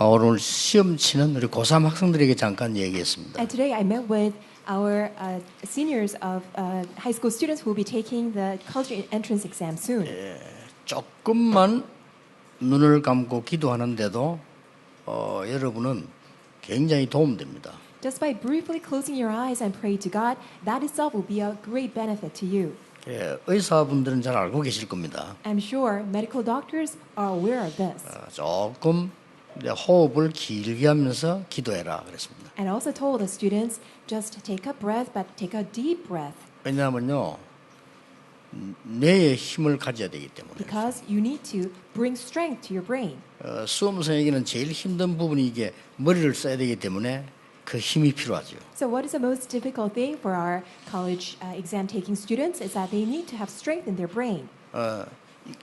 오늘 시험 치는 우리 고3 학생들에게 잠깐 얘기했습니다. And today I met with our seniors of high school students who will be taking the college entrance exam soon. 조금만 눈을 감고 기도하는데도 여러분은 굉장히 도움됩니다. Just by briefly closing your eyes and pray to God, that itself will be a great benefit to you. 의사분들은 잘 알고 계실 겁니다. I'm sure medical doctors are aware of this. 조금 호흡을 길게 하면서 기도해라 그랬습니다. And also told the students, just take a breath, but take a deep breath. 왜냐하면요, 뇌에 힘을 가져야 되기 때문에. Because you need to bring strength to your brain. 수험생에게는 제일 힘든 부분이 이게 머리를 써야 되기 때문에 그 힘이 필요하죠. So what is the most difficult thing for our college exam taking students is that they need to have strength in their brain.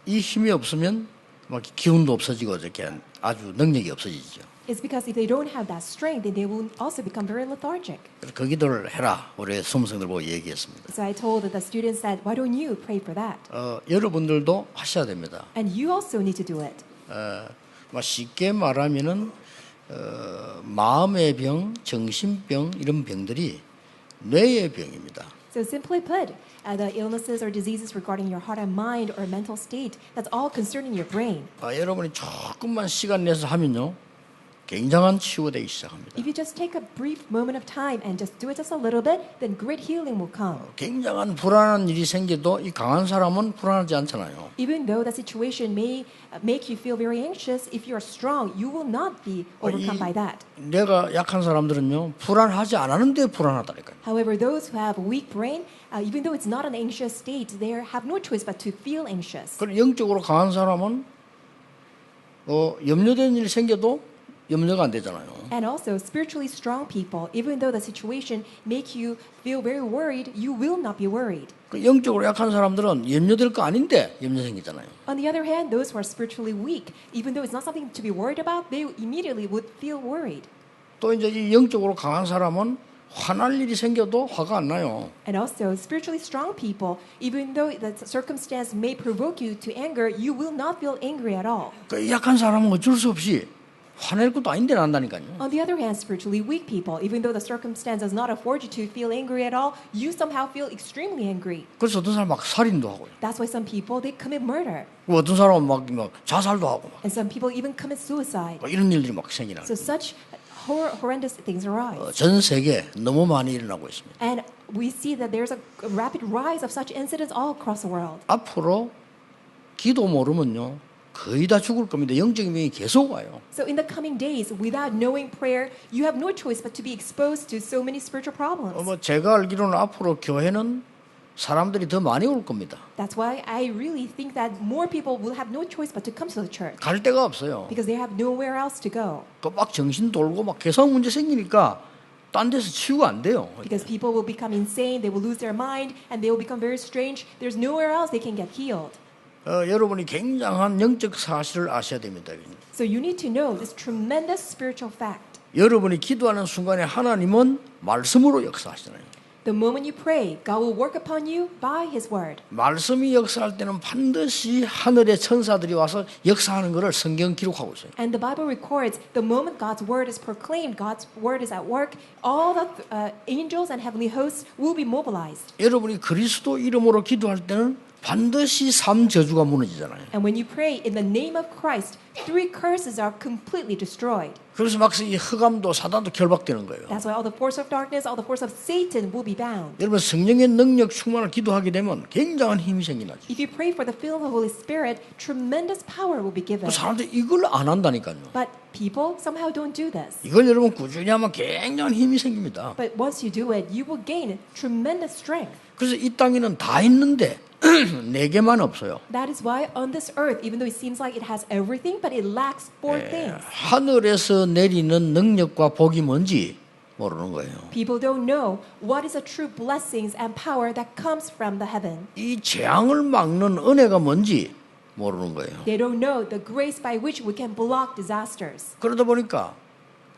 이 힘이 없으면 막 기운도 없어지고 이렇게 아주 능력이 없어지죠. It's because if they don't have that strength, then they will also become very lethargic. 그래서 그 기도를 해라 우리 수험생들 보고 얘기했습니다. So I told the students that why don't you pray for that? 여러분들도 하셔야 됩니다. And you also need to do it. 쉽게 말하면은 마음의 병, 정신병 이런 병들이 뇌의 병입니다. So simply put, the illnesses or diseases regarding your heart and mind or mental state, that's all concerning your brain. 여러분이 조금만 시간 내서 하면요, 굉장한 치유가 되기 시작합니다. If you just take a brief moment of time and just do it just a little bit, then great healing will come. 굉장한 불안한 일이 생겨도 이 강한 사람은 불안하지 않잖아요. Even though the situation may make you feel very anxious, if you are strong, you will not be overcome by that. 내가 약한 사람들은요, 불안하지 않았는데 불안하다니까요. However, those who have a weak brain, even though it's not an anxious state, they have no choice but to feel anxious. 그리고 영적으로 강한 사람은 염려되는 일이 생겨도 염려가 안 되잖아요. And also, spiritually strong people, even though the situation make you feel very worried, you will not be worried. 영적으로 약한 사람들은 염려될 거 아닌데 염려 생기잖아요. On the other hand, those who are spiritually weak, even though it's not something to be worried about, they immediately would feel worried. 또 이제 이 영적으로 강한 사람은 화날 일이 생겨도 화가 안 나요. And also, spiritually strong people, even though the circumstance may provoke you to anger, you will not feel angry at all. 그 약한 사람은 어쩔 수 없이 화낼 것도 아닌데 난다니까요. On the other hand, spiritually weak people, even though the circumstance does not afford you to feel angry at all, you somehow feel extremely angry. 그래서 어떤 사람 막 살인도 하고요. That's why some people, they commit murder. 어떤 사람은 막 자살도 하고 막 And some people even commit suicide. 이런 일들이 막 생기나. So such horrendous things arise. 전 세계 너무 많이 일어나고 있습니다. And we see that there's a rapid rise of such incidents all across the world. 앞으로 기도 모르면요, 거의 다 죽을 겁니다. 영적인 병이 계속 와요. So in the coming days, without knowing prayer, you have no choice but to be exposed to so many spiritual problems. 제가 알기로는 앞으로 교회는 사람들이 더 많이 올 겁니다. That's why I really think that more people will have no choice but to come to the church. 갈 데가 없어요. Because they have nowhere else to go. 막 정신 돌고 막 개성 문제 생기니까 딴 데서 치유가 안 돼요. Because people will become insane, they will lose their mind, and they will become very strange. There's nowhere else they can get healed. 여러분이 굉장한 영적 사실을 아셔야 됩니다. So you need to know this tremendous spiritual fact. 여러분이 기도하는 순간에 하나님은 말씀으로 역사하시잖아요. The moment you pray, God will work upon you by His word. 말씀이 역사할 때는 반드시 하늘의 천사들이 와서 역사하는 것을 성경 기록하고 있어요. And the Bible records the moment God's word is proclaimed, God's word is at work, all the angels and heavenly hosts will be mobilized. 여러분이 그리스도 이름으로 기도할 때는 반드시 3저주가 무너지잖아요. And when you pray in the name of Christ, 3 curses are completely destroyed. 그래서 막 이 흑암도 사단도 결박되는 거예요. That's why all the force of darkness, all the force of Satan will be bound. 여러분 성령의 능력 충만을 기도하게 되면 굉장한 힘이 생기나죠. If you pray for the filling of the Holy Spirit, tremendous power will be given. 사람들이 이걸 안 한다니까요. But people somehow don't do this. 이걸 여러분 꾸준히 하면 굉장한 힘이 생깁니다. But once you do it, you will gain tremendous strength. 그래서 이 땅에는 다 있는데 네 개만 없어요. That is why on this earth, even though it seems like it has everything, but it lacks 4 things. 하늘에서 내리는 능력과 복이 뭔지 모르는 거예요. People don't know what is the true blessings and power that comes from the heaven. 이 재앙을 막는 은혜가 뭔지 모르는 거예요. They don't know the grace by which we can block disasters. 그러다 보니까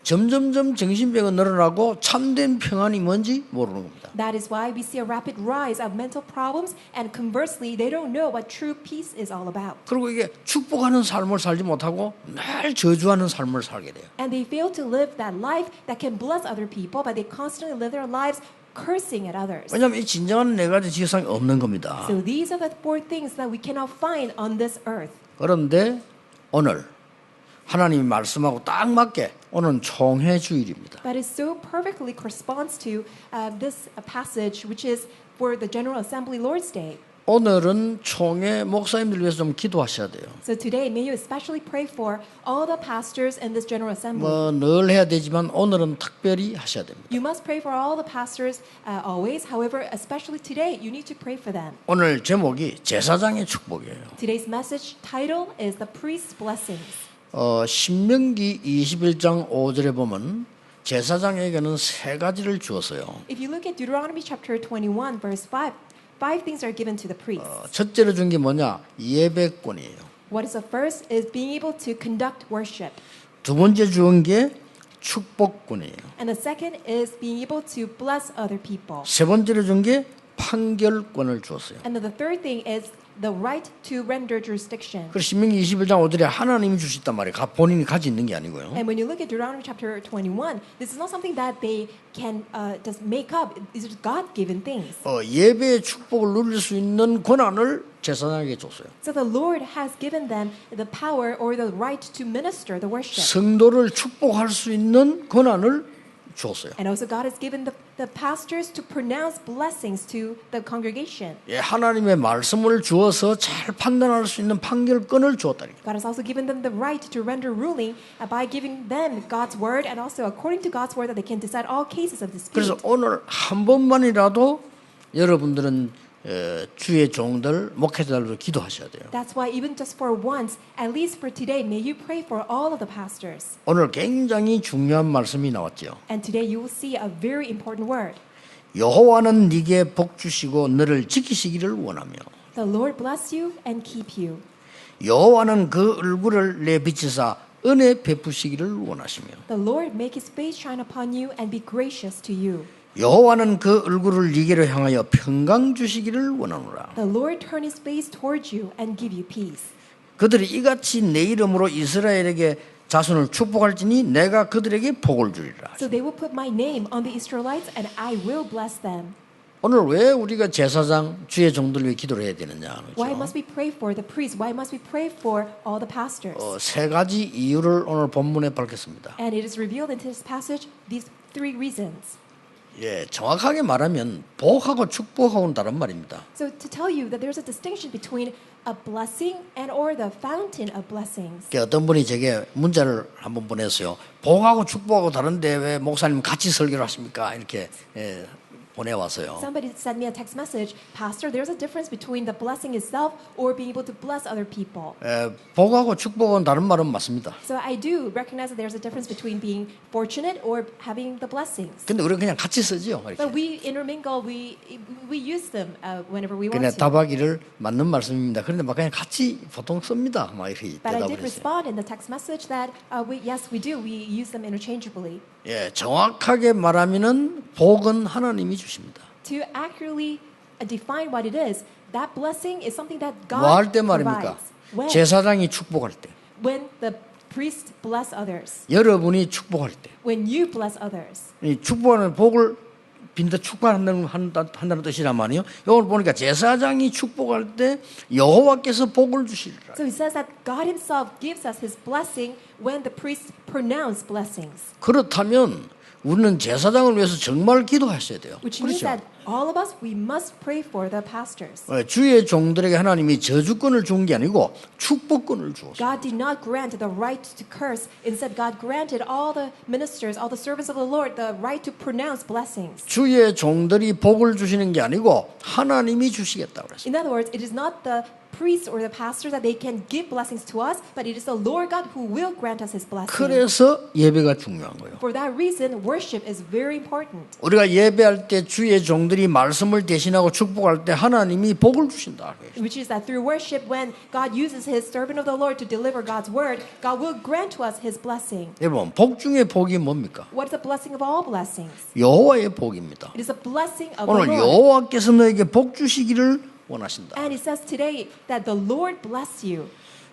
점점점 정신병은 늘어나고 참된 평안이 뭔지 모르는 겁니다. That is why we see a rapid rise of mental problems, and conversely, they don't know what true peace is all about. 그리고 이게 축복하는 삶을 살지 못하고 늘 저주하는 삶을 살게 돼요. And they fail to live that life that can bless other people, but they constantly live their lives cursing at others. 왜냐하면 이 진정한 네 가지 지혜상이 없는 겁니다. So these are the four things that we cannot find on this earth. 그런데 오늘 하나님이 말씀하고 딱 맞게 오늘은 총회 주일입니다. That is so perfectly corresponds to this passage, which is for the General Assembly Lord's Day. 오늘은 총회 목사님들 위해서 좀 기도하셔야 돼요. So today, may you especially pray for all the pastors in this General Assembly. 뭐 늘 해야 되지만 오늘은 특별히 하셔야 됩니다. You must pray for all the pastors always. However, especially today, you need to pray for them. 오늘 제목이 제사장의 축복이에요. Today's message title is The Priest's Blessings. 신명기 21장 5절에 보면 제사장에게는 세 가지를 주었어요. If you look at Deuteronomy chapter 21, verse 5, five things are given to the priests. 첫째로 준 게 뭐냐? 예배권이에요. What is the first is being able to conduct worship. 두 번째 주은 게 축복권이에요. And the second is being able to bless other people. 세 번째로 준 게 판결권을 주었어요. And then the third thing is the right to render jurisdiction. 그래서 신명기 21장 5절에 하나님이 주셨단 말이에요. 본인이 가지고 있는 게 아니고요. And when you look at Deuteronomy chapter 21, this is not something that they can just make up. These are God-given things. 예배의 축복을 누릴 수 있는 권한을 제사장에게 줬어요. So the Lord has given them the power or the right to minister the worship. 성도를 축복할 수 있는 권한을 줬어요. And also God has given the pastors to pronounce blessings to the congregation. 예, 하나님의 말씀을 주어서 잘 판단할 수 있는 판결권을 주었다니까. God has also given them the right to render ruling by giving them God's word and also according to God's word that they can decide all cases of dispute. 그래서 오늘 한 번만이라도 여러분들은 주의 종들 목회자들도 기도하셔야 돼요. That's why even just for once, at least for today, may you pray for all of the pastors. 오늘 굉장히 중요한 말씀이 나왔죠. And today you will see a very important word. 여호와는 네게 복 주시고 너를 지키시기를 원하며 The Lord bless you and keep you. 여호와는 그 얼굴을 내 비치사 은혜 베푸시기를 원하시며 The Lord make his face shine upon you and be gracious to you. 여호와는 그 얼굴을 네게로 향하여 평강 주시기를 원하노라. The Lord turn his face towards you and give you peace. 그들이 이같이 내 이름으로 이스라엘에게 자손을 축복할지니 내가 그들에게 복을 주리라. So they will put my name on the Israelites and I will bless them. 오늘 왜 우리가 제사장 주의 종들 위해 기도를 해야 되느냐? Why 그렇죠? must we pray for the priests? Why must we pray for all the pastors? 세 가지 이유를 오늘 본문에 밝혔습니다. And it is revealed in this passage these three reasons. 예, 정확하게 말하면 복하고 축복하고는 다른 말입니다. So to tell you that there's a distinction between a blessing and or the fountain of blessings. 어떤 분이 제게 문자를 한번 보냈어요. 복하고 축복하고 다른데 왜 목사님 같이 설교를 하십니까? 이렇게 보내왔어요. Somebody sent me a text message, Pastor, there's a difference between the blessing itself or being able to bless other people. 복하고 축복은 다른 말은 맞습니다. So I do recognize that there's a difference between being fortunate or having the blessings. 근데 우리는 그냥 같이 쓰죠. But 이렇게. we intermingle, we use them whenever we 그냥 want to. 답하기를 맞는 말씀입니다. 그런데 막 그냥 같이 보통 씁니다. 막 이렇게 But I 대답을 did 했어요. respond in the text message that yes, we do. We use them interchangeably. 예, 정확하게 말하면은 복은 하나님이 주십니다. To accurately define what it is, that blessing is something that 뭐 할 God 때 말입니까? provides. 제사장이 축복할 때, When the priests bless others, 여러분이 축복할 때, when you bless others. 이 축복하는 복을 빈다 한다는 뜻이라만요. 이걸 보니까 제사장이 축복할 때 여호와께서 복을 주시리라. So it says that God Himself gives us His blessing when the priests pronounce blessings, 그렇다면 우리는 제사장을 위해서 정말 기도하셔야 돼요. which means 그렇죠? that all of us we must pray for the pastors. 주의 종들에게 하나님이 저주권을 준 게 아니고 축복권을 주었어요. God did not grant the right to curse. Instead, God granted all the ministers, all the servants of the Lord, the right to pronounce blessings. 주의 종들이 복을 주시는 게 아니고 하나님이 주시겠다고 그랬어요. In other words, it is not the priests or the pastors that they can give blessings to us, but it is the Lord God who will grant us His blessing. 그래서 예배가 중요한 거예요. For that reason, worship is very important. 우리가 예배할 때 주의 종들이 말씀을 대신하고 축복할 때 하나님이 복을 주신다. Which is that through worship, when God uses His servant of the Lord to deliver God's word, God will grant to us His blessing. 여러분, 복 중에 복이 뭡니까? What is the blessing of all blessings? 여호와의 복입니다. It is a blessing of the 오늘 Lord. 여호와께서 너에게 복 주시기를 원하신다. And it says today that the Lord bless you.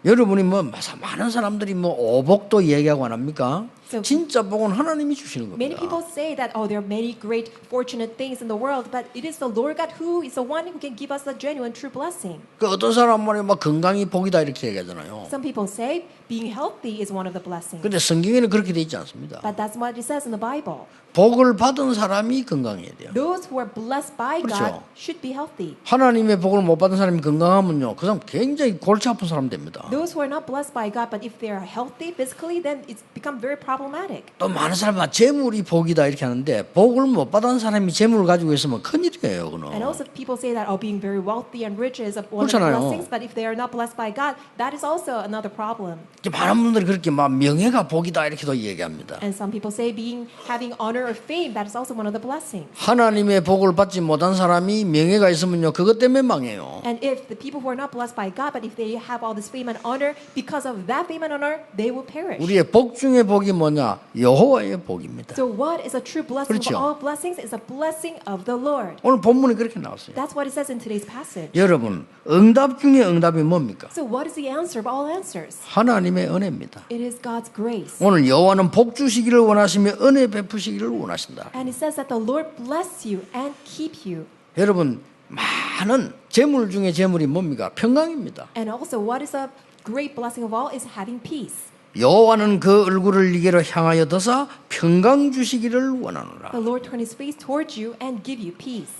여러분이 많은 사람들이 오복도 얘기하고 안 합니까? So- 진짜 복은 하나님이 주시는 Many 겁니다. people say that, oh, there are many great fortunate things in the world, but it is the Lord God who is the one who can give us the genuine true blessing. 그 어떤 사람은 건강이 복이다 이렇게 얘기하잖아요. Some people say being healthy is one of the blessings. 근데 성경에는 그렇게 돼 있지 않습니다. But that's what it says in the Bible. 복을 받은 사람이 건강해야 돼요. Those who are blessed by 그렇죠. God should be healthy. 하나님의 복을 못 받은 사람이 건강하면요, 그 사람 굉장히 골치 아픈 사람 됩니다. Those who are not blessed by God, but if they are healthy physically, then it's become very problematic. 또 많은 사람은 재물이 복이다 이렇게 하는데 복을 못 받은 사람이 재물을 가지고 있으면 큰일이에요. 그는. And also people say that, oh, being very wealthy and rich is one of the 그렇잖아요. blessings, but if they are not blessed by God, that is also another problem. 많은 분들이 그렇게 명예가 복이다 이렇게도 얘기합니다. And some people say having honor or fame, that is also one of the blessings. 하나님의 복을 받지 못한 사람이 명예가 있으면요, 그것 때문에 망해요. And if the people who are not blessed by God, but if they have all this fame and honor, because of that fame and honor, they will perish. 우리의 복 중의 복이 뭐냐? 여호와의 복입니다. So what is a true blessing 그렇죠. of all blessings is a blessing of the Lord. 오늘 본문이 그렇게 나왔어요. That's what it says in today's passage. 여러분, 응답 중에 응답이 뭡니까? So what is the answer of all answers? 하나님의 은혜입니다. It is God's grace. 오늘 여호와는 복 주시기를 원하시며 은혜 베푸시기를 원하신다. And it says that the Lord bless you and keep you. 여러분, 많은 재물 중에 재물이 뭡니까? 평강입니다. And also what is a great blessing of all is having peace. 여호와는 그 얼굴을 네게로 향하여 드사 평강 주시기를 원하노라. The Lord turn His face towards you and give you peace.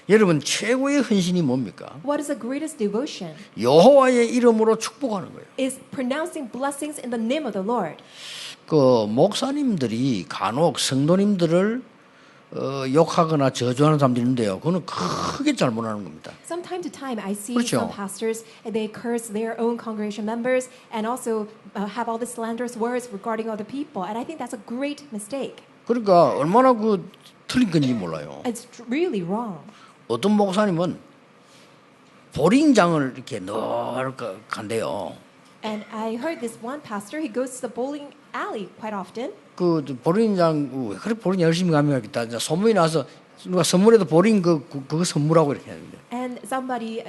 여러분, 최고의 헌신이 뭡니까? What is the greatest devotion? 여호와의 이름으로 축복하는 거예요. Is pronouncing blessings in the name of the Lord. 그 목사님들이 간혹 성도님들을 욕하거나 저주하는 사람들이 있는데요. 그거는 크게 잘못하는 겁니다. From time to time, I see 그렇죠. some pastors and they curse their own congregation members and also have all the slanderous words regarding other people. And I think that's a great mistake. 그러니까 얼마나 틀린 건지 몰라요. It's really wrong. 어떤 목사님은 보링장을 이렇게 늘 간대요. And I heard this one pastor, he goes to the bowling alley quite often. 그 보링장 왜 그래 보링 열심히 가면 하겠다. 소문이 나서 누가 선물해도 보링 그거 선물하고 이렇게 하는데. And somebody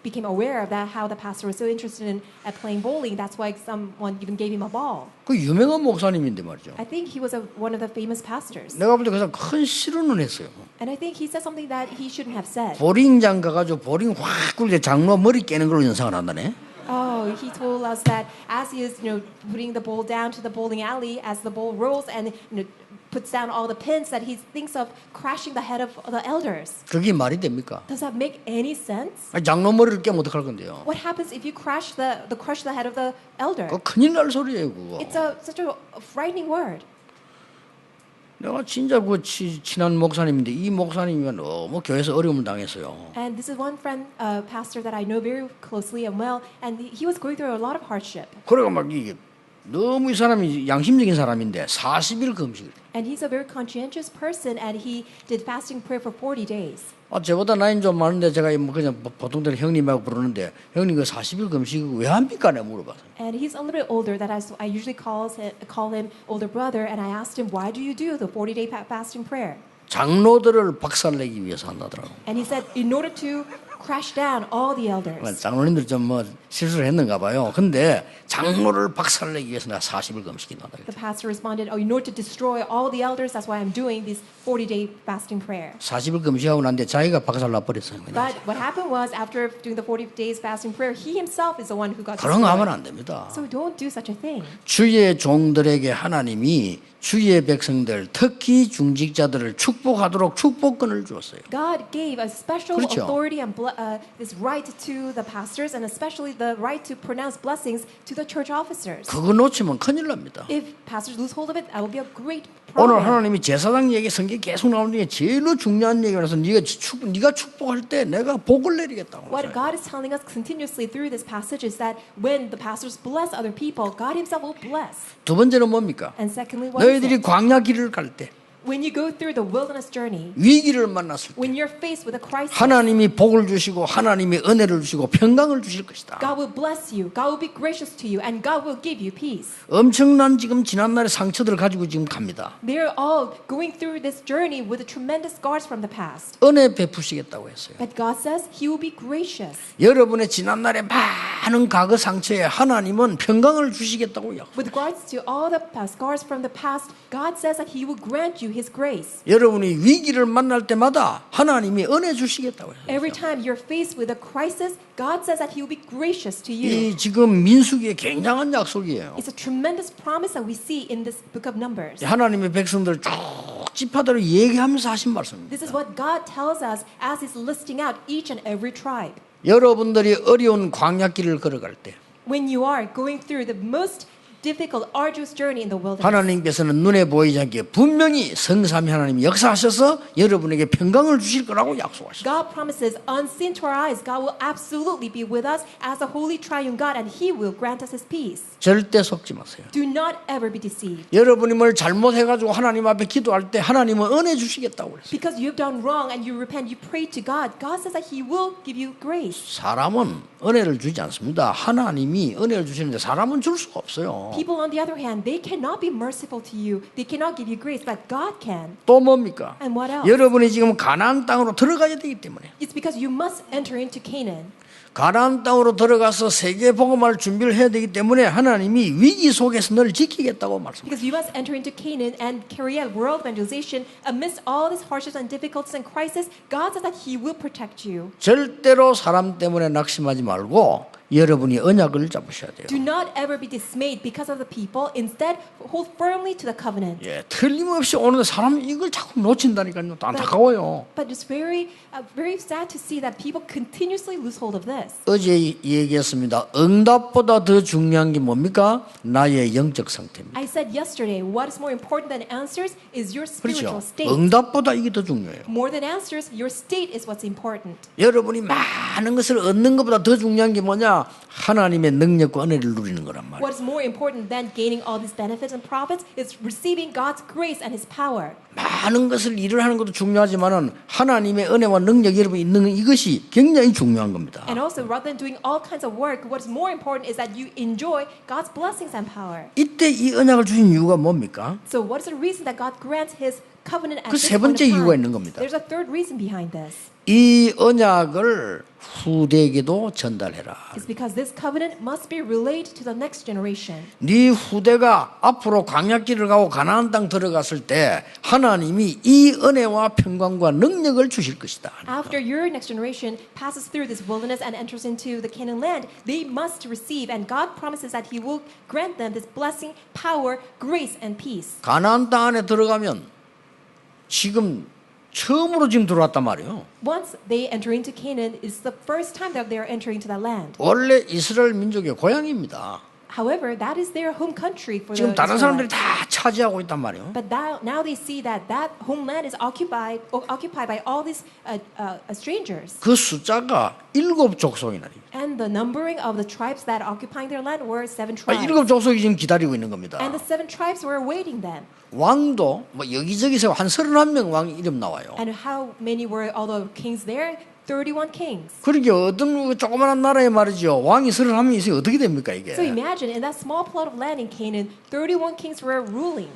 became aware of that, how the pastor was so interested in playing bowling. That's why someone even gave him a ball. 그 유명한 목사님인데 말이죠. I think he was one of the famous pastors. 내가 볼 때 그 사람 큰 실언을 했어요. And I think he said something that he shouldn't have said. 보링장 가가지고 보링 확 굴릴 때 장로 머리 깨는 걸로 연상을 한다네. Oh, he told us that as he is, putting the ball down to the bowling alley, as the ball rolls and puts down all the pins, that he thinks of crashing the head of the elders. 그게 말이 됩니까? Does that make any sense? 아니, 장로 머리를 깨면 어떡할 건데요? What happens if you crush the head of the elder? 그거 큰일 날 소리예요, 그거. It's such a frightening word. 내가 진짜 친한 목사님인데 이 목사님이 너무 교회에서 어려움을 당했어요. And this is one friend, pastor that I know very closely and well, and he was going through a lot of hardship. 그래가 막 이게 너무 이 사람이 양심적인 사람인데 40일 금식을. And he's a very conscientious person, and he did fasting prayer for 40 days. 저보다 나이는 좀 많은데 제가 그냥 보통대로 형님하고 부르는데 형님 그 40일 금식 왜 합니까? 내가 물어봤어요. And he's a little bit older that I usually call him older brother, and I asked him, why do you do the 40-day fasting prayer? 장로들을 박살내기 위해서 한다더라고. And he said, in order to crash down all the elders. 장로님들 좀 실수를 했는가 봐요. 근데 장로를 박살내기 위해서 내가 40일 금식인다. The pastor responded, in order to destroy all the elders, that's why I'm doing this 40-day fasting prayer. 40일 금식하고 난데 자기가 박살나 버렸어요. But what happened was, after doing the 40 days fasting prayer, he himself is the one who got 그런 거 하면 destroyed. 안 됩니다. So don't do such a thing. 주의 종들에게 하나님이 주의 백성들, 특히 중직자들을 축복하도록 축복권을 주었어요. God gave a special 그렇죠. authority and this right to the pastors and especially the right to pronounce blessings to the church officers. 그거 놓치면 큰일 납니다. If pastors lose hold of it, that will be a great 오늘 problem. 하나님이 제사장 얘기 성경에 계속 나오는 중에 제일로 중요한 얘기라서 네가 축복할 때 내가 복을 내리겠다고. What 그랬어요. God is telling us continuously through this passage is that when the pastors bless other people, God Himself will bless. 두 번째는 뭡니까? And secondly, what is 너희들이 it? 광야 길을 갈 때 When you go through the wilderness journey, 위기를 만났을 때 when you're faced with a crisis, 하나님이 복을 주시고 하나님이 은혜를 주시고 평강을 주실 것이다. God will bless you, God will be gracious to you, and God will give you peace. 엄청난 지금 지난날의 상처들을 가지고 지금 갑니다. They're all going through this journey with tremendous scars from the past. 은혜 베푸시겠다고 했어요. But God says He will be gracious. 여러분의 지난날의 많은 과거 상처에 하나님은 평강을 주시겠다고 약속. With regards to all the scars from the past, God says that He will grant you His grace. 여러분이 위기를 만날 때마다 하나님이 은혜 주시겠다고 했어요. Every time you're faced with a crisis, God says that He will be gracious to you. 이 지금 민수기의 굉장한 약속이에요. It's a tremendous promise that we see in this book of Numbers. 하나님의 백성들 쭉 지파대로 얘기하면서 하신 말씀입니다. This is what God tells us as He's listing out each and every tribe. 여러분들이 어려운 광야길을 걸어갈 때 When you are going through the most difficult, arduous journey in the wilderness, 하나님께서는 눈에 보이지 않게 분명히 성삼위 하나님이 역사하셔서 여러분에게 평강을 주실 거라고 약속하셨어요. God promises, unseen to our eyes, God will absolutely be with us as the Holy Triune God, and He will grant us His peace. 절대 속지 마세요. Do not ever be deceived. 여러분이 뭘 잘못해가지고 하나님 앞에 기도할 때 하나님은 은혜 주시겠다고 그랬어요. Because you've done wrong and you repent, you pray to God, God says that He will give you grace. 사람은 은혜를 주지 않습니다. 하나님이 은혜를 주시는데 사람은 줄 수가 없어요. People, on the other hand, they cannot be merciful to you. They cannot give you grace, but God can. 또 뭡니까? And what else? 여러분이 지금 가나안 땅으로 들어가야 되기 때문에 It's because you must enter into Canaan. 가나안 땅으로 들어가서 세계 복음할 준비를 해야 되기 때문에 하나님이 위기 속에서 널 지키겠다고 말씀하셨어요. Because you must enter into Canaan and carry out world evangelization amidst all these hardships and difficulties and crisis. God says that He will protect you. 절대로 사람 때문에 낙심하지 말고 여러분이 언약을 잡으셔야 돼요. Do not ever be dismayed because of the people. Instead, hold firmly to the covenant. 예, 틀림없이 오는데 사람 이걸 자꾸 놓친다니까요. 또 안타까워요. But it's very sad to see that people continuously lose hold of this. 어제 얘기했습니다. 응답보다 더 중요한 게 뭡니까? 나의 영적 상태입니다. I said yesterday, what is more important than answers is your spiritual 그렇죠. state. 응답보다 이게 더 중요해요. More than answers, your state is what's important. 여러분이 많은 것을 얻는 것보다 더 중요한 게 뭐냐? 하나님의 능력과 은혜를 누리는 거란 말이에요. What is more important than gaining all these benefits and profits is receiving God's grace and His power. 많은 것을 일을 하는 것도 중요하지만은 하나님의 은혜와 능력이 여러분이 있는 이것이 굉장히 중요한 겁니다. And also, rather than doing all kinds of work, what is more important is that you enjoy God's blessings and power. 이때 이 언약을 주신 이유가 뭡니까? So, what is the reason that God grants His covenant at 그 this 세 point 번째 of 이유가 time? 있는 겁니다. There's a third reason behind this. 이 언약을 후대에게도 전달해라. It's because this covenant must be relayed to the next generation. 네 후대가 앞으로 광야길을 가고 가나안 땅 들어갔을 때 하나님이 이 은혜와 평강과 능력을 주실 것이다. After your next generation passes through this wilderness and enters into the Canaan land, they must receive, and God promises that He will grant them this blessing, power, grace, and peace. 가나안 땅 안에 들어가면 지금 처음으로 지금 들어왔단 말이에요. Once they enter into Canaan, it's the first time that they are entering to that land. 원래 이스라엘 민족의 고향입니다. However, that is their home country for the 지금 다른 사람들이 Israelites. 다 차지하고 있단 말이에요. But now they see that that homeland is occupied by all these strangers. 그 숫자가 7 족속이나 돼요. And the numbering of the tribes that occupying their land were 7 아, tribes. 7 족속이 지금 기다리고 있는 겁니다. And the 7 tribes were awaiting them. 왕도 뭐 여기저기서 한 31명 왕 이름 나와요. And how many were all the kings there? 31 kings. 그러게 어떤 조그마한 나라에 말이죠. 왕이 31명 있으면 어떻게 됩니까 이게? So imagine in that small plot of land in Canaan, 31 kings were ruling.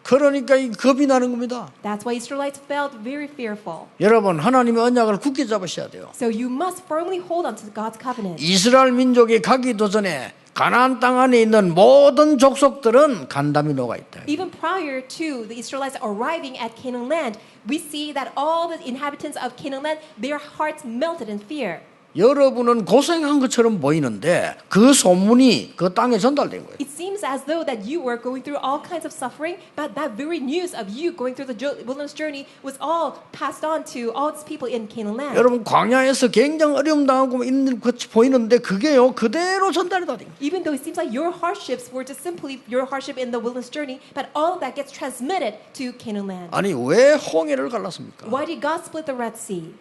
그러니까 이 겁이 나는 겁니다. That's why Israelites felt very fearful. 여러분 하나님의 언약을 굳게 잡으셔야 돼요. So you must firmly hold on to God's covenant. 이스라엘 민족이 가기도 전에 가나안 땅 안에 있는 모든 족속들은 간담이 녹아 있다. Even prior to the Israelites arriving at Canaan land, we see that all the inhabitants of Canaan land, their hearts melted in fear. 여러분은 고생한 것처럼 보이는데 그 소문이 그 땅에 전달된 거예요. It seems as though that you were going through all kinds of suffering, but that very news of you going through the wilderness journey was all passed on to all these people in Canaan land. 여러분 광야에서 굉장히 어려움 당하고 있는 것 같이 보이는데 그게요 그대로 전달이 다 된 거예요. Even though it seems like your hardships were just simply your hardship in the wilderness journey, but all of that gets transmitted to Canaan land. 아니 왜 홍해를 갈랐습니까? Why did God split the Red Sea?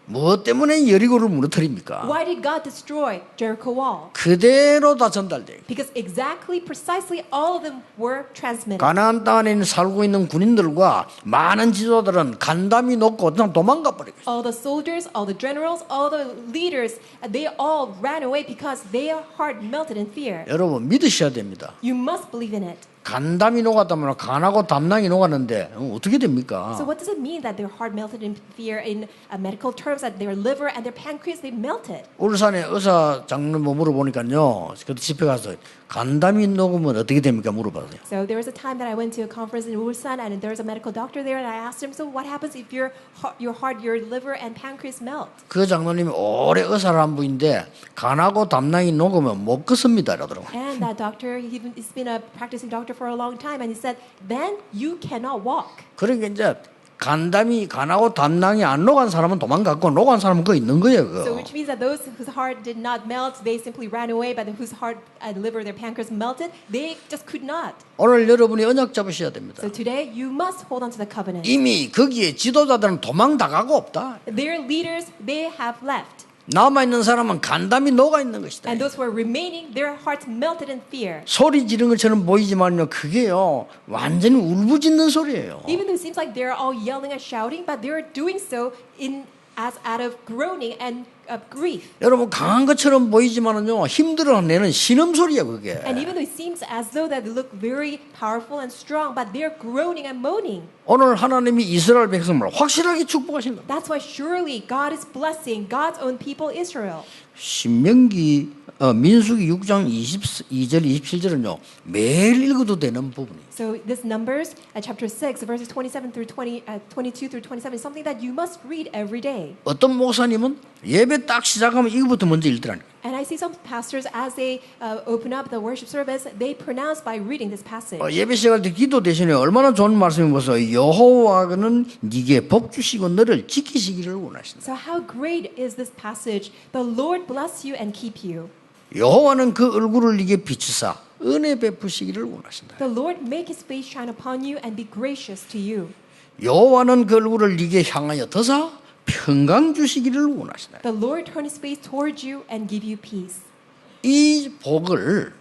무엇 때문에 여리고를 무너뜨립니까? Why did God destroy Jericho wall? 그대로 다 전달돼요. Because exactly, precisely all of them were transmitted. 가나안 땅에 살고 있는 군인들과 많은 지도자들은 간담이 높고 그냥 도망가 버리고 있어요. All the soldiers, all the generals, all the leaders, they all ran away because their heart melted in fear. 여러분 믿으셔야 됩니다. You must believe in it. 간담이 녹았다면 간하고 담낭이 녹았는데 어떻게 됩니까? So what does it mean that their heart melted in fear? In medical terms, that their liver and their pancreas, they melted. 울산에 의사 장로 물어보니까요. 그때 집회 가서 간담이 녹으면 어떻게 됩니까? 물어봤어요. So there was a time that I went to a conference in Ulsan, and there was a medical doctor there, and I asked him, so what happens if your heart, your liver and pancreas melt? 그 장로님이 오래 의사를 한 분인데 간하고 담낭이 녹으면 못 걷습니다. 이러더라고요. And that doctor, he's been a practicing doctor for a long time, and he said, then you cannot walk. 그러니까 이제 간하고 담낭이 안 녹은 사람은 도망갔고 녹은 사람은 그 있는 거예요. So 그거. which means that those whose heart did not melt, they simply ran away, but whose heart and liver, their pancreas melted, they just could not. 오늘 여러분이 언약 잡으셔야 됩니다. So today, you must hold on to the covenant. 이미 거기에 지도자들은 도망 나가고 없다. Their leaders, they have left. 남아있는 사람은 간담이 녹아 있는 것이다. And those who are remaining, their hearts melted in fear. 소리 지르는 것처럼 보이지만요, 그게요, 완전히 울부짖는 소리예요. Even though it seems like they're all yelling and shouting, but they're doing so as out of groaning and grief. 여러분 강한 것처럼 보이지만은요, 힘들어내는 신음소리야 그게. And even though it seems as though that they look very powerful and strong, but they're groaning and moaning. 오늘 하나님이 이스라엘 백성을 확실하게 축복하신 겁니다. That's why surely God is blessing God's own people Israel. 민수기 6장 22절 27절은요 매일 읽어도 되는 부분이에요. So this Numbers chapter 6 verses 27 through 22 through 27 is something that you must read every day. 어떤 목사님은 예배 딱 시작하면 이거부터 먼저 읽더라니까. And I see some pastors as they open up the worship service, they pronounce by reading this passage. 예배 시작할 때 기도 대신에 얼마나 좋은 말씀이 보세요. 여호와는 네게 복 주시고 너를 지키시기를 원하신다. So how great is this passage? The Lord bless you and keep you. 여호와는 그 얼굴을 네게 비추사 은혜 베푸시기를 원하신다. The Lord make his face shine upon you and be gracious to you. 여호와는 그 얼굴을 네게 향하여 더사 평강 주시기를 원하신다. The Lord turn his face towards you and give you peace. 이 복을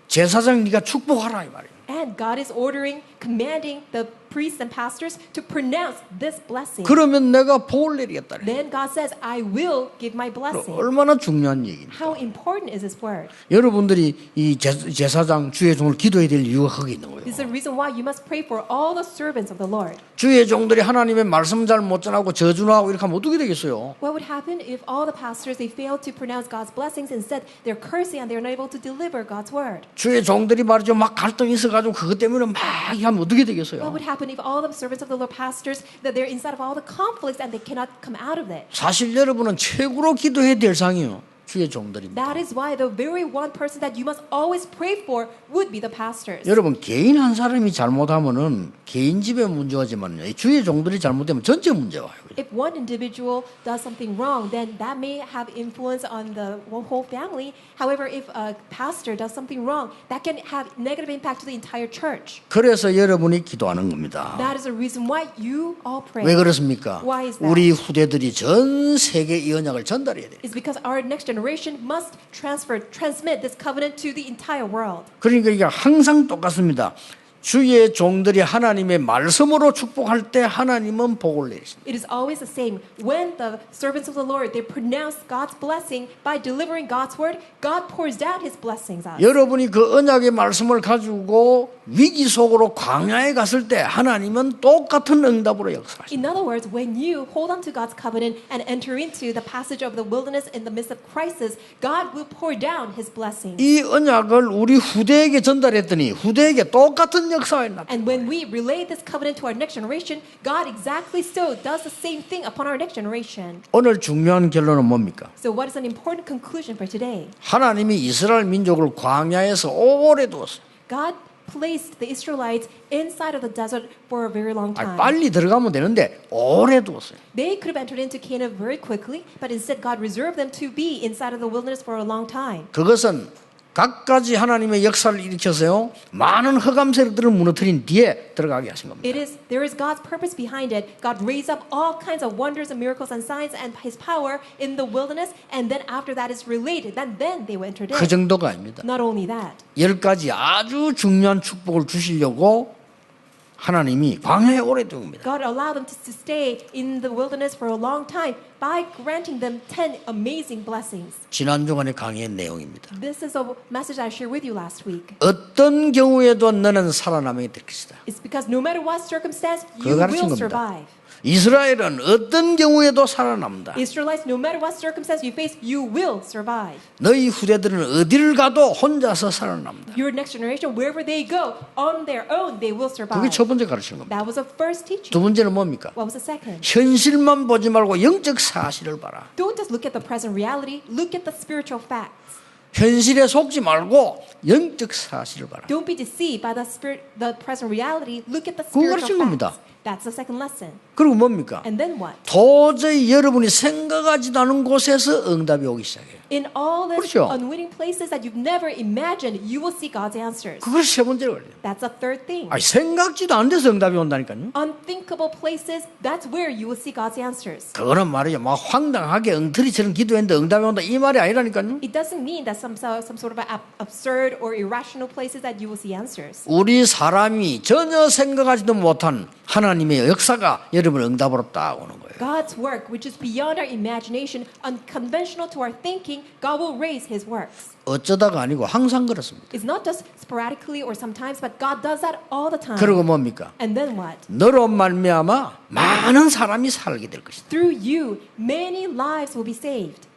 제사장 네가 축복하라 이 말이에요. And God is ordering, commanding the priests and pastors to pronounce this blessing. 그러면 내가 복을 내리겠다. Then God says, I will give my blessing. 얼마나 중요한 얘기입니까? How important is this word? 여러분들이 이 제사장 주의 종을 기도해야 될 이유가 거기 있는 거예요. This is the reason why you must pray for all the servants of the Lord. 주의 종들이 하나님의 말씀 잘 못 전하고 저주하고 이렇게 하면 어떻게 되겠어요? What would happen if all the pastors, they failed to pronounce God's blessings, instead they're cursing and they're not able to deliver God's word? 주의 종들이 말이죠 막 갈등이 있어가지고 그것 때문에 막 하면 어떻게 What 되겠어요? would happen if all the servants of the Lord pastors, that they're inside of all the conflicts and they cannot come out of it? 사실 여러분은 최고로 기도해야 될 상이요 주의 종들입니다. That is why the very one person that you must always pray for would be the pastors. 여러분 개인 한 사람이 잘못하면은 개인 집에 문제가지만요 주의 종들이 잘못되면 전체 문제가 와요. If one individual does something wrong, then that may have influence on the whole family. However, if a pastor does something wrong, that can have negative impact to the entire church. 그래서 여러분이 기도하는 겁니다. That is the reason why you all pray. 왜 그렇습니까? Why is that? 우리 후대들이 전 세계 이 언약을 전달해야 돼요. It's because our next generation must transmit this covenant to the entire world. 그러니까 이게 항상 똑같습니다. 주의 종들이 하나님의 말씀으로 축복할 때 하나님은 복을 내리십니다. It is always the same. When the servants of the Lord, they pronounce God's blessing by delivering God's word, God pours down his blessings out. 여러분이 그 언약의 말씀을 가지고 위기 속으로 광야에 갔을 때 하나님은 똑같은 응답으로 역사하십니다. In other words, when you hold on to God's covenant and enter into the passage of the wilderness in the midst of crisis, God will pour down His blessings. 이 언약을 우리 후대에게 전달했더니 후대에게 똑같은 역사가 일어났다. And when we relay this covenant to our next generation, God exactly so does the same thing upon our next generation. 오늘 중요한 결론은 뭡니까? So what is an important conclusion for today? 하나님이 이스라엘 민족을 광야에서 오래 두었어요. God placed the Israelites inside of the desert for a very long time. 빨리 들어가면 되는데 오래 두었어요. They could have entered into Canaan very quickly, but instead God reserved them to be inside of the wilderness for a long time. 그것은 각가지 하나님의 역사를 일으켜서요 많은 흑암 세력들을 무너뜨린 뒤에 들어가게 하신 겁니다. There is God's purpose behind it. God raised up all kinds of wonders and miracles and signs and His power in the wilderness, and then after that is related. Then they entered 그 in. 정도가 아닙니다. Not only that, 10가지 아주 중요한 축복을 주시려고 하나님이 광야에 오래 둔 겁니다. God allowed them to stay in the wilderness for a long time by granting them 10 amazing blessings. 지난 주간의 강의의 내용입니다. This is a message I shared with you last week. 어떤 경우에도 너는 살아남게 될 것이다. It's because no matter what circumstance, 그거 you 가르친 will 겁니다. survive. 이스라엘은 어떤 경우에도 살아남다. Israelites, no matter what circumstance you face, you will survive. 너희 후대들은 어디를 가도 혼자서 살아남다. Your next generation, wherever they go, on their own, they will survive. 그게 첫 번째 가르치는 겁니다. That was the first teaching. 두 번째는 뭡니까? What was the second? 현실만 보지 말고 영적 사실을 봐라. Don't just look at the present reality, look at the spiritual facts. 현실에 속지 말고 영적 사실을 봐라. Don't be deceived by the present reality, look at the 그거 spiritual 가르친 겁니다. facts. That's the second lesson. 그리고 뭡니까? And then what? 도저히 여러분이 생각하지도 않은 곳에서 응답이 오기 시작해요. In all these 그렇죠. unwitting places that you've never imagined, you will see God's answers. 그것이 세 번째로 그래요. That's the third thing. 아니, 생각지도 않은 데서 응답이 온다니까요. Unthinkable places, that's where you will see God's answers. 그거는 말이죠. 막 황당하게 엉터리처럼 기도했는데 응답이 온다 이 말이 아니라니까요. It doesn't mean that some sort of absurd or irrational places that you will see answers. 우리 사람이 전혀 생각하지도 못한 하나님의 역사가 여러분 응답으로 딱 오는 거예요. God's work, which is beyond our imagination, unconventional to our thinking, God will raise His works. 어쩌다가 아니고 항상 그렇습니다. It's not just sporadically or sometimes, but God does that all the time. 그리고 뭡니까? And then what? 너로 말미암아 많은 사람이 살게 될 것이다. Through you, many lives will be saved.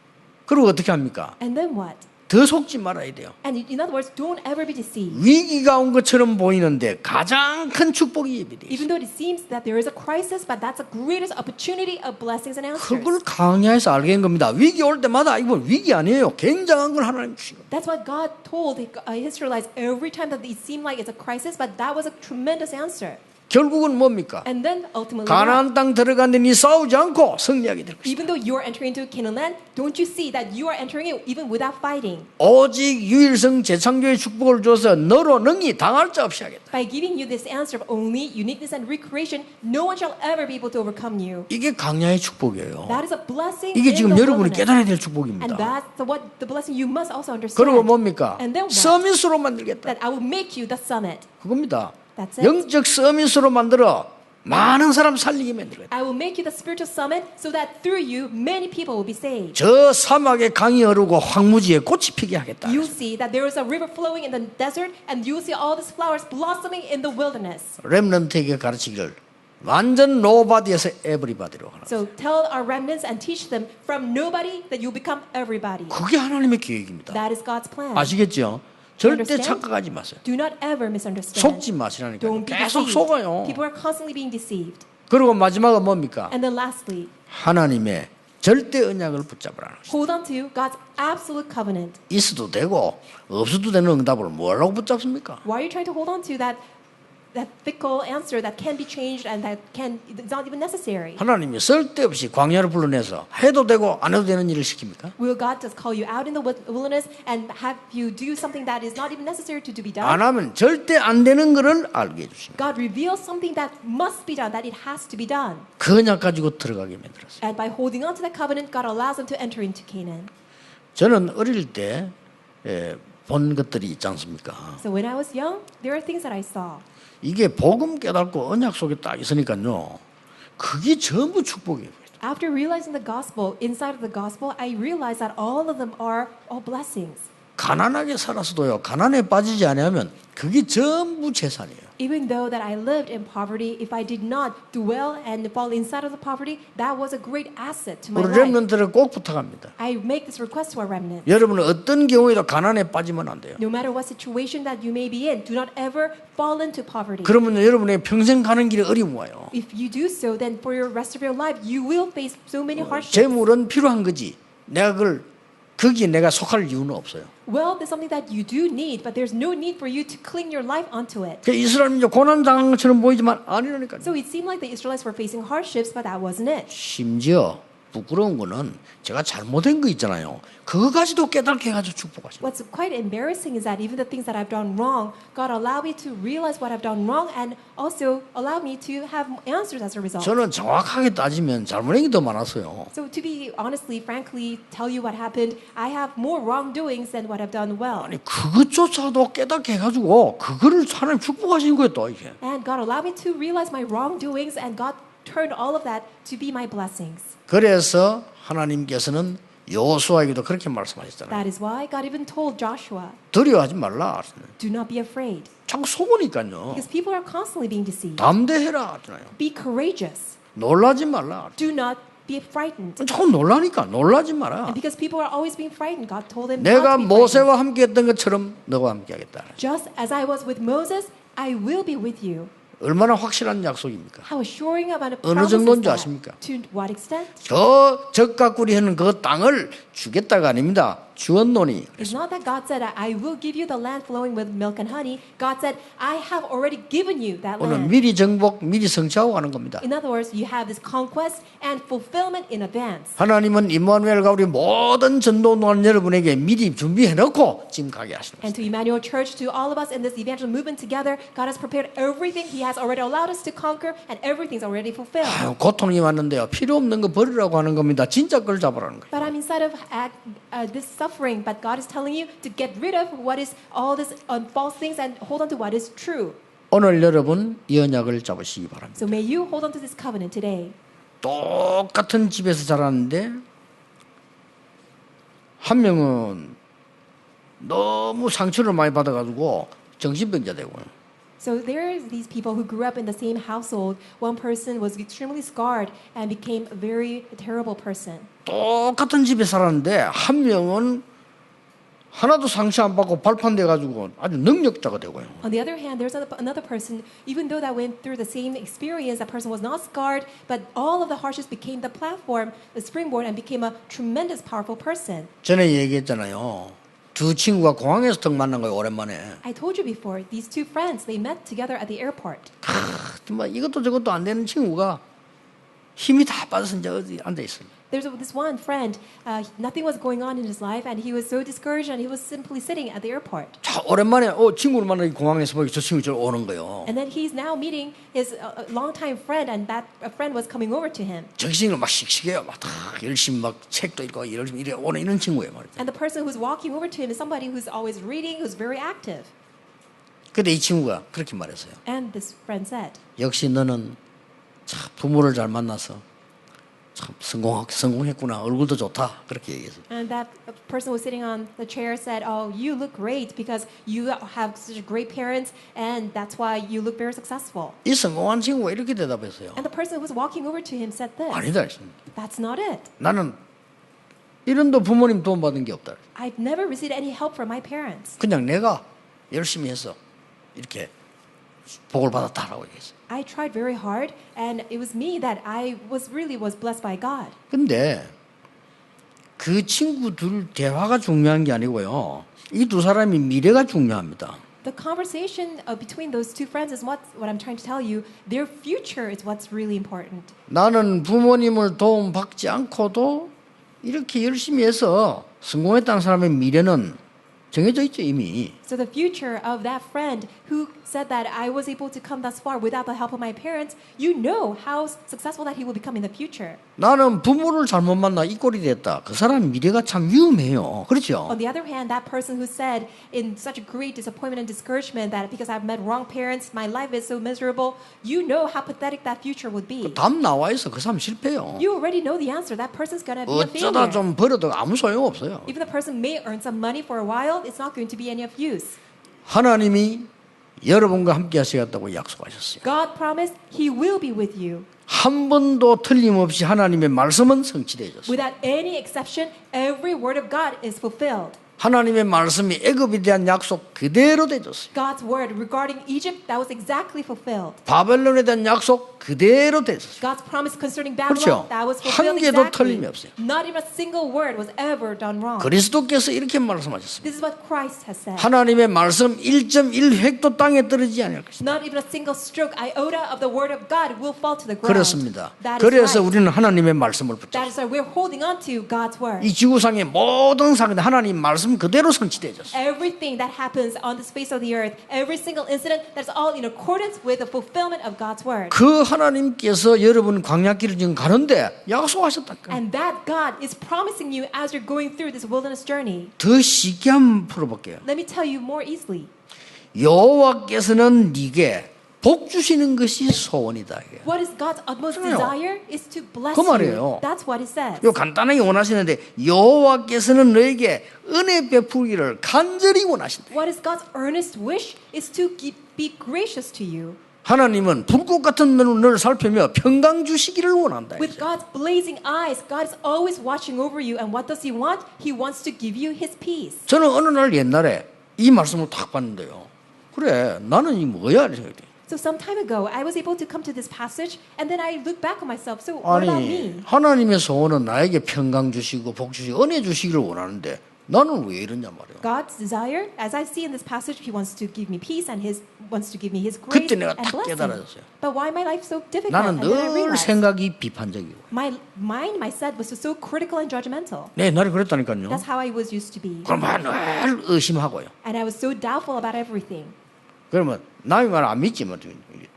그리고 어떻게 합니까? And then what? 더 속지 말아야 돼요. And in other words, don't ever be deceived. 위기가 온 것처럼 보이는데 가장 큰 축복이 예비돼 있어요. Even though it seems that there is a crisis, but that's the greatest opportunity of blessings and answers. 그걸 강야에서 알게 된 겁니다. 위기 올 때마다 이건 위기 아니에요. 굉장한 걸 하나님 주신 겁니다. That's what God told Israelites every time that it seemed like it's a crisis, but that was a tremendous answer. 결국은 뭡니까? And then ultimately, what? 가나안 땅 들어갔는데 싸우지 않고 승리하게 될 것이다. Even though you're entering into Canaan land, don't you see that you are entering it even without fighting? 오직 유일성 재창조의 축복을 줘서 너로 능히 당할 자 없이 하겠다. By giving you this answer of only uniqueness and recreation, no one shall ever be able to overcome you. 이게 강야의 축복이에요. That is a blessing. 이게 in 지금 the 여러분이 wilderness. 깨달아야 될 And 축복입니다. that's what the blessing you must also understand. 그리고 뭡니까? And then what? 서밋으로 만들겠다. That I will make you the summit. 그겁니다. That's it. 영적 서밋으로 만들어 많은 사람 살리게 만들겠다. I will make you the spiritual summit so that through you many people will be saved. 저 사막에 강이 흐르고 황무지에 꽃이 피게 하겠다. You see that there is a river flowing in the desert, and you will see all these flowers blossoming in the wilderness. 렘넌트에게 가르치기를 완전 노바디에서 에브리바디로 하라. So tell our remnants and teach them from nobody that you become everybody. 그게 하나님의 계획입니다. That is God's plan. 아시겠죠? 절대 Understand? 착각하지 마세요. Do not ever misunderstand. 속지 마시라니까요. Don't be 계속 deceived. 속아요. People are constantly being deceived. 그리고 마지막은 뭡니까? And then lastly, 하나님의 절대 언약을 붙잡으라는 것이죠. hold on to God's absolute covenant. 있어도 되고 없어도 되는 응답을 뭐라고 붙잡습니까? Why are you trying to hold on to that fickle answer that can be changed and that it's not even necessary? 하나님이 쓸데없이 광야를 불러내서 해도 되고 안 해도 되는 일을 시킵니까? Will God just call you out in the wilderness and have you do something that is not even necessary to be done? 안 하면 절대 안 되는 것을 알게 해주십니다. God reveals something that must be done, that it has to be done. 그 언약 가지고 들어가게 만들었어요. And by holding on to that covenant, God allows them to enter into Canaan. 저는 어릴 때 본 것들이 있지 않습니까? So when I was young, there are things that I saw. 이게 복음 깨닫고 언약 속에 딱 있으니까요. 그게 전부 축복이에요. After realizing the gospel, inside of the gospel, I realized that all of them are all blessings. 가난하게 살았어도요, 가난에 빠지지 않으면 그게 전부 재산이에요. Even though that I lived in poverty, if I did not dwell and fall inside of the poverty, that was a great asset to my 우리 life. 렘넌트를 꼭 부탁합니다. I make this request to our remnant. 여러분은 어떤 경우에도 가난에 빠지면 안 돼요. No matter what situation that you may be in, do not ever fall into poverty. 그러면 여러분의 평생 가는 길에 어려움 와요. If you do so, then for your rest of your life, you will face so many hardships. 재물은 필요한 거지. 내가 거기에 내가 속할 이유는 없어요. Wealth is something that you do need, but there's no need for you to cling your life onto it. 그 이스라엘 민족 고난 당한 것처럼 보이지만 아니라니까요. So it seemed like the Israelites were facing hardships, but that wasn't it. 심지어 부끄러운 거는 제가 잘못한 거 있잖아요. 그거까지도 깨닫게 해가지고 축복하시는 거예요. What's quite embarrassing is that even the things that I've done wrong, God allowed me to realize what I've done wrong and also allowed me to have answers as a result. 저는 정확하게 따지면 잘못한 게 더 많았어요. So to be honestly, frankly, tell you what happened, I have more wrongdoings than what I've done well. 아니 그것조차도 깨닫게 해가지고 그거를 하나님 축복하시는 거예요 또 이게. And God allowed me to realize my wrongdoings and God turned all of that to be my blessings. 그래서 하나님께서는 여호수아에게도 그렇게 말씀하셨잖아요. That is why God even told Joshua, 두려워하지 말라. do not be afraid. 자꾸 속으니까요. Because people are constantly being deceived. 담대해라 하잖아요. Be courageous. 놀라지 말라. Do not be frightened. 자꾸 놀라니까 놀라지 마라. And because people are always being frightened, God told them 내가 not to be frightened. 모세와 함께했던 것처럼 너와 함께하겠다. Just as I was with Moses, I will be with you. 얼마나 확실한 약속입니까? How assuring about a 어느 promise is 정도인지 that? 아십니까? To what extent? 저 적가꾸리 하는 그 땅을 주겠다가 아닙니다. 주었노니. It's not that God said, I will give you the land flowing with milk and honey. God said, I have already given you that 오늘 land. 미리 정복, 미리 성취하고 가는 겁니다. In other words, you have this conquest and fulfillment in advance. 하나님은 임마누엘과 우리 모든 전도원 여러분에게 미리 준비해놓고 지금 가게 하시는 And 거예요. to Emmanuel Church, to all of us in this evangelical movement together, God has prepared everything. He has already allowed us to conquer, and everything's already fulfilled. 아유, 고통이 왔는데요. 필요 없는 거 버리라고 하는 겁니다. 진짜 걸 잡으라는 거예요. But I'm inside of this suffering, but God is telling you to get rid of what is all this false things and hold on to what is true. 오늘 여러분 이 언약을 잡으시기 바랍니다. So may you hold on to this covenant today. 똑같은 집에서 자랐는데 한 명은 너무 상처를 많이 받아가지고 정신병자 되고요. So there are these people who grew up in the same household. One person was extremely scarred and became a very terrible person. 똑같은 집에 살았는데 한 명은 하나도 상처 안 받고 발판돼 가지고 아주 능력자가 되고요. On the other hand, there's another person, even though that went through the same experience, that person was not scarred, but all of the hardships became the platform, the springboard, and became a tremendous, powerful person. 전에 얘기했잖아요. 두 친구가 공항에서 턱 만난 거예요. 오랜만에. I told you before, these two friends, they met together at the airport. 정말 이것도 저것도 안 되는 친구가 힘이 다 빠져서 이제 어디 앉아 있어요. There's this one friend, nothing was going on in his life, and he was so discouraged, and he was simply sitting at the airport. 자, 오랜만에 친구를 만나기 공항에서 보니 저 친구 저 오는 거예요. And then he's now meeting his longtime friend, and that friend was coming over to him. 정신을 막 씩씩해요. 막 다 열심히 막 책도 읽고 열심히 이래 오는 이런 친구예요, 말이죠. And the person who's walking over to him is somebody who's always reading, who's very active. 근데 이 친구가 그렇게 말했어요. And this friend said, 역시 너는 참 부모를 잘 만나서 참 성공했구나. 얼굴도 좋다. 그렇게 얘기했어요. and that person was sitting on the chair said, "Oh, you look great because you have such great parents, and that's why you look very successful." 이 성공한 친구가 이렇게 대답했어요. And the person who was walking over to him said this, 아니다. "That's not it. 나는 이런도 부모님 도움 받은 게 없다. I've never received any help from my parents. 그냥 내가 열심히 해서 이렇게 복을 받았다라고 얘기했어요. I tried very hard, and it was me that I was blessed by God." 근데 그 친구들 대화가 중요한 게 아니고요. 이 두 사람이 미래가 중요합니다. The conversation between those two friends is what I'm trying to tell you. Their future is what's really important. 나는 부모님을 도움받지 않고도 이렇게 열심히 해서 성공했다는 사람의 미래는 정해져 있죠 이미. So the future of that friend who said that I was able to come thus far without the help of my parents, you know how successful that he will become in the future. 나는 부모를 잘못 만나 이 꼴이 됐다. 그 사람 미래가 참 위험해요. 그렇죠? On the other hand, that person who said in such a great disappointment and discouragement that because I've met wrong parents, my life is so miserable, you know how pathetic that future would be. 답 나와 있어. 그 사람 실패요. You already know the answer. That person's going to be a 어쩌다 failure. 좀 벌어도 아무 소용 없어요. Even the person may earn some money for a while, it's not going to be any of use. 하나님이 여러분과 함께 하시겠다고 약속하셨어요. God promised He will be with you. 한 번도 틀림없이 하나님의 말씀은 성취되어졌어요. Without any exception, every word of God is fulfilled. 하나님의 말씀이 애굽에 대한 약속 그대로 되어졌어요. God's word regarding Egypt, that was exactly fulfilled. 바벨론에 대한 약속 그대로 되었어요. God's promise concerning 그렇죠? Babylon, that was 한 fulfilled 개도 exactly. 틀림이 없어요. Not even a single word was ever done wrong. 그리스도께서 이렇게 말씀하셨습니다. This is what Christ has said. 하나님의 말씀 1.1획도 땅에 떨어지지 않을 것이다. Not even a single stroke, iota of the word of God will fall to the ground. 그렇습니다. That is 그래서 right. 우리는 하나님의 말씀을 That 붙잡고 is why we're holding on to God's word. 이 지구상의 모든 사건들 하나님 말씀 그대로 성취되어졌어요. Everything that happens on the face of the earth, every single incident, that's all in accordance with the fulfillment of God's word. 그 하나님께서 여러분 광야길을 지금 가는데 약속하셨다니까. And that God is promising you as you're going through this wilderness journey. 더 쉽게 한번 풀어볼게요. Let me tell you more easily. 여호와께서는 네게 복 주시는 것이 소원이다. 이게. What is God's utmost 그래요. desire is to bless 그 말이에요. you. That's what it says. 요 간단하게 원하시는데 여호와께서는 너에게 은혜 베풀기를 간절히 원하신다. What is God's earnest wish is to be gracious to you. 하나님은 불꽃 같은 눈을 살피며 평강 주시기를 원한다. With God's blazing eyes, God is always watching over you. And what does He want? He wants to give you His peace. 저는 어느 날 옛날에 이 말씀을 딱 봤는데요. 그래, 나는 이 뭐야? 이렇게 생각해요. So some time ago, I was able to come to this passage, and then I look back on myself. So what about 아니, me? 하나님의 소원은 나에게 평강 주시고 복 주시고 은혜 주시기를 원하는데 나는 왜 이러냐 말이야. God's desire, as I see in this passage, He wants to give me peace and wants to give me His grace 그때 내가 and 딱 blessing. 깨달아졌어요. But why my life so difficult? 나는 And then I 늘 realized 생각이 비판적이고. my mind, myself, was so critical and judgmental. 내 옛날에 그랬다니까요. That's how I was used to be. 그럼 늘 의심하고요. And I was so doubtful about everything. 그러면 남의 말 안 믿지 뭐.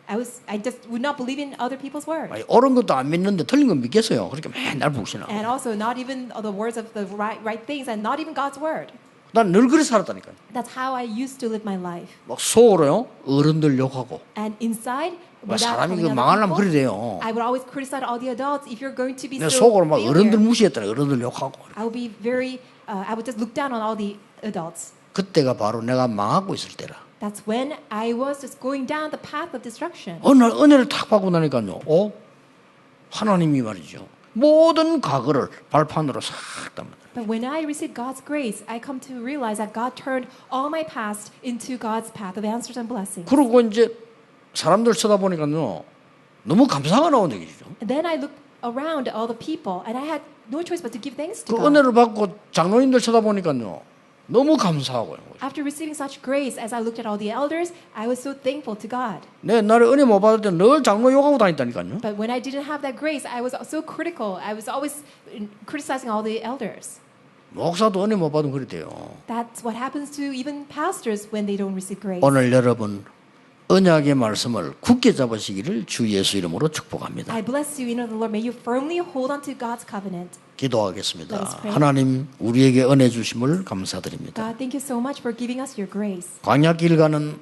I just would not believe in other people's words. 아니, 옳은 것도 안 믿는데 틀린 건 믿겠어요. 그렇게 맨날 불신하고. And also not even the words of the right things and not even God's word. 난 늘 그렇게 살았다니까요. That's how I used to live my life. 막 속으로요 어른들 욕하고. And inside, 뭐 without 사람이 telling 그 other 망하려면 people, 그래 돼요. I would always criticize all the adults. If you're going to be 내 so 속으로 막 어른들 failure, 무시했더니 어른들 욕하고. I would be very, I would just look down on all the adults. 그때가 바로 내가 망하고 있을 때라. That's when I was just going down the path of destruction. 어느 날 은혜를 탁 받고 나니까요. 하나님이 말이죠. 모든 과거를 발판으로 싹 담아. But when I received God's grace, I come to realize that God turned all my past into God's path of answers and blessings. 그러고 이제 사람들 쳐다보니까요. 너무 감사가 나오는 얘기죠. And then I looked around at all the people, and I had no choice but to give thanks to 그 God. 은혜를 받고 장로님들 쳐다보니까요. 너무 감사하고요. After receiving such grace, as I looked at all the elders, I was so thankful to God. 내 옛날에 은혜 못 받을 때 늘 장로 욕하고 다녔다니까요. But when I didn't have that grace, I was so critical. I was always criticizing all the elders. 목사도 은혜 못 받으면 그랬대요. That's what happens to even pastors when they don't receive grace. 오늘 여러분 언약의 말씀을 굳게 잡으시기를 주 예수 이름으로 축복합니다. I bless you in the Lord. May you firmly hold on to God's covenant. 기도하겠습니다. Let us pray. 하나님 우리에게 은혜 주심을 감사드립니다. God, thank you so much for giving us your grace. 광야길 가는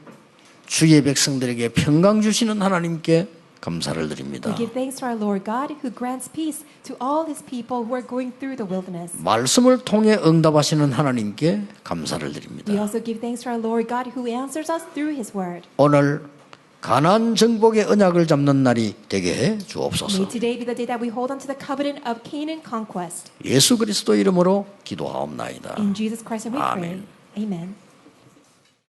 주의 백성들에게 평강 주시는 하나님께 감사를 드립니다. We give thanks to our Lord God who grants peace to all His people who are going through the wilderness. 말씀을 통해 응답하시는 하나님께 감사를 We 드립니다. also give thanks to our Lord God who answers us through His word. 오늘 가나안 정복의 언약을 잡는 날이 되게 해 주옵소서. May today be the day that we hold on to the covenant of Canaan conquest. 예수 그리스도 이름으로 기도하옵나이다. In Jesus Christ and we pray. Amen. Amen.